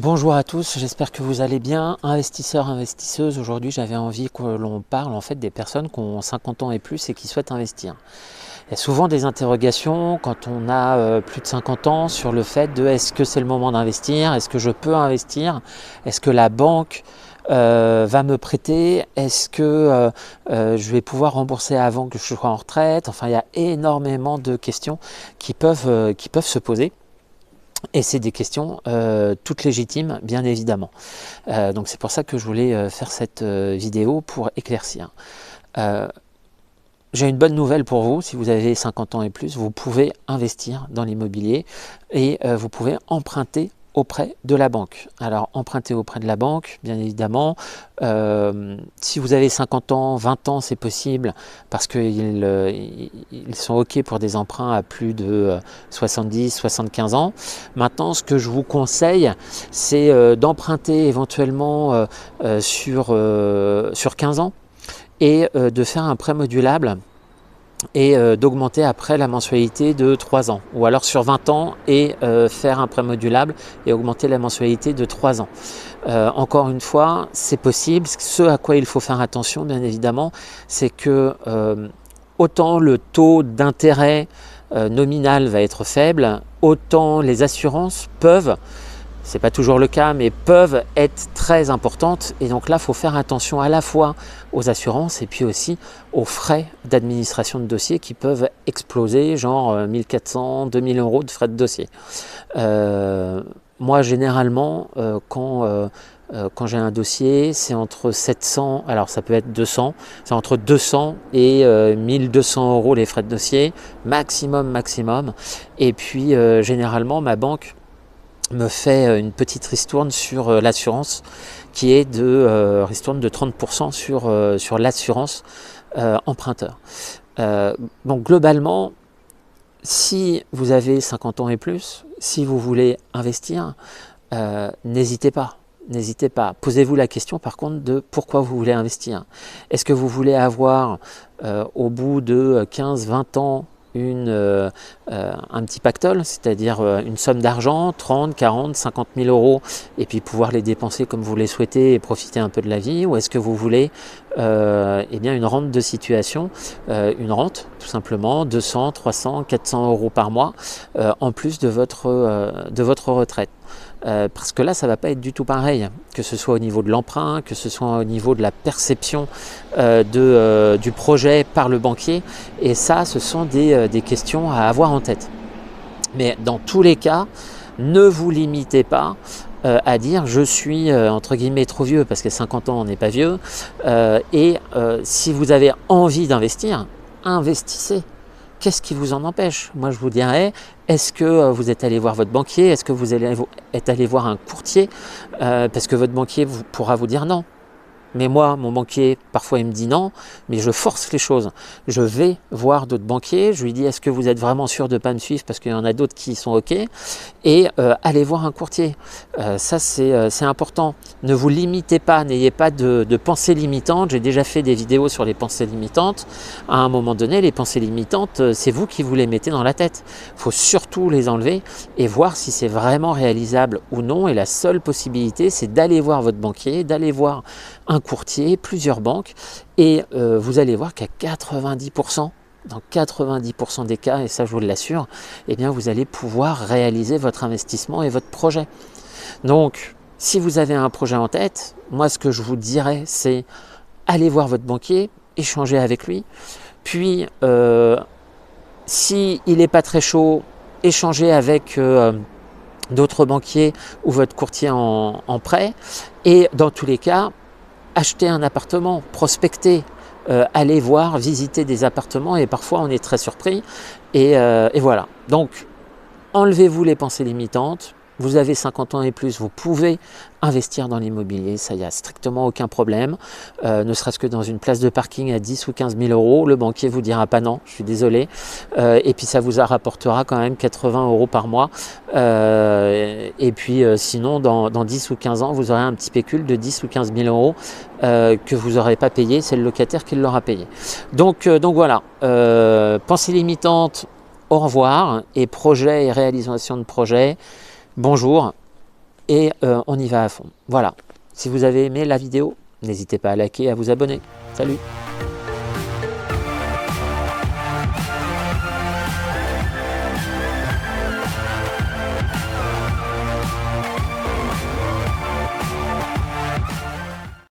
Bonjour à tous, j'espère que vous allez bien. Investisseurs, investisseuses, aujourd'hui j'avais envie que l'on parle en fait des personnes qui ont 50 ans et plus et qui souhaitent investir. Il y a souvent des interrogations quand on a plus de 50 ans sur le fait de est-ce que c'est le moment d'investir, est-ce que je peux investir, est-ce que la banque va me prêter, est-ce que je vais pouvoir rembourser avant que je sois en retraite. Enfin, il y a énormément de questions qui peuvent se poser. Et c'est des questions toutes légitimes, bien évidemment. Donc c'est pour ça que je voulais faire cette vidéo pour éclaircir. J'ai une bonne nouvelle pour vous, si vous avez 50 ans et plus, vous pouvez investir dans l'immobilier et vous pouvez emprunter auprès de la banque. Alors emprunter auprès de la banque, bien évidemment, si vous avez 50 ans, 20 ans, c'est possible parce qu'ils sont OK pour des emprunts à plus de 70, 75 ans. Maintenant, ce que je vous conseille, c'est d'emprunter éventuellement sur 15 ans et de faire un prêt modulable et d'augmenter après la mensualité de 3 ans, ou alors sur 20 ans et faire un prêt modulable et augmenter la mensualité de 3 ans. Encore une fois, c'est possible. Ce à quoi il faut faire attention, bien évidemment, c'est que autant le taux d'intérêt nominal va être faible, autant les assurances peuvent, c'est pas toujours le cas, mais peuvent être très importantes. Et donc là, il faut faire attention à la fois aux assurances et puis aussi aux frais d'administration de dossier qui peuvent exploser, genre 1400, 2000 euros de frais de dossier. Moi, généralement, quand j'ai un dossier, c'est entre 700, alors ça peut être 200, c'est entre 200 et 1200 euros les frais de dossier, maximum. Et puis, généralement, ma banque me fait une petite ristourne sur l'assurance qui est de ristourne de 30% sur l'assurance emprunteur. Donc globalement, si vous avez 50 ans et plus, si vous voulez investir, n'hésitez pas. N'hésitez pas. Posez-vous la question par contre de pourquoi vous voulez investir. Est-ce que vous voulez avoir au bout de 15-20 ans un petit pactole, c'est-à-dire une somme d'argent, 30, 40, 50 000 euros, et puis pouvoir les dépenser comme vous les souhaitez et profiter un peu de la vie, ou est-ce que vous voulez eh bien une rente de situation, une rente tout simplement, 200, 300, 400 euros par mois, en plus de votre retraite. Parce que là, ça ne va pas être du tout pareil, que ce soit au niveau de l'emprunt, que ce soit au niveau de la perception du projet par le banquier. Et ça, ce sont des questions à avoir en tête. Mais dans tous les cas, ne vous limitez pas à dire je suis entre guillemets trop vieux, parce que 50 ans on n'est pas vieux, et si vous avez envie d'investir, investissez. Qu'est-ce qui vous en empêche? Moi je vous dirais, est-ce que vous êtes allé voir votre banquier? Est-ce que vous êtes allé voir un courtier? Parce que votre banquier pourra vous dire non. Mais moi, mon banquier, parfois il me dit non, mais je force les choses. Je vais voir d'autres banquiers, je lui dis est-ce que vous êtes vraiment sûr de ne pas me suivre parce qu'il y en a d'autres qui sont OK, et allez voir un courtier. Ça c'est important. Ne vous limitez pas, n'ayez pas de pensées limitantes. J'ai déjà fait des vidéos sur les pensées limitantes. À un moment donné, les pensées limitantes, c'est vous qui vous les mettez dans la tête. Il faut surtout les enlever et voir si c'est vraiment réalisable ou non. Et la seule possibilité, c'est d'aller voir votre banquier, d'aller voir un courtier, plusieurs banques, et vous allez voir qu'à 90%, dans 90% des cas, et ça je vous l'assure, eh bien vous allez pouvoir réaliser votre investissement et votre projet. Donc, si vous avez un projet en tête, moi ce que je vous dirais, c'est aller voir votre banquier, échanger avec lui, puis s'il n'est pas très chaud, échanger avec d'autres banquiers ou votre courtier en prêt, et dans tous les cas, acheter un appartement, prospecter, aller voir, visiter des appartements, et parfois on est très surpris, et voilà. Donc enlevez-vous les pensées limitantes. Vous avez 50 ans et plus, vous pouvez investir dans l'immobilier, ça, il n'y a strictement aucun problème, ne serait-ce que dans une place de parking à 10 ou 15 000 euros, le banquier vous dira pas non, je suis désolé, et puis ça vous rapportera quand même 80 euros par mois, et puis sinon dans 10 ou 15 ans, vous aurez un petit pécule de 10 ou 15 000 euros que vous n'aurez pas payé, c'est le locataire qui l'aura payé. Donc voilà, pensée limitante, au revoir, et projet et réalisation de projet, bonjour. et on y va à fond. Voilà, si vous avez aimé la vidéo, n'hésitez pas à liker et à vous abonner. Salut!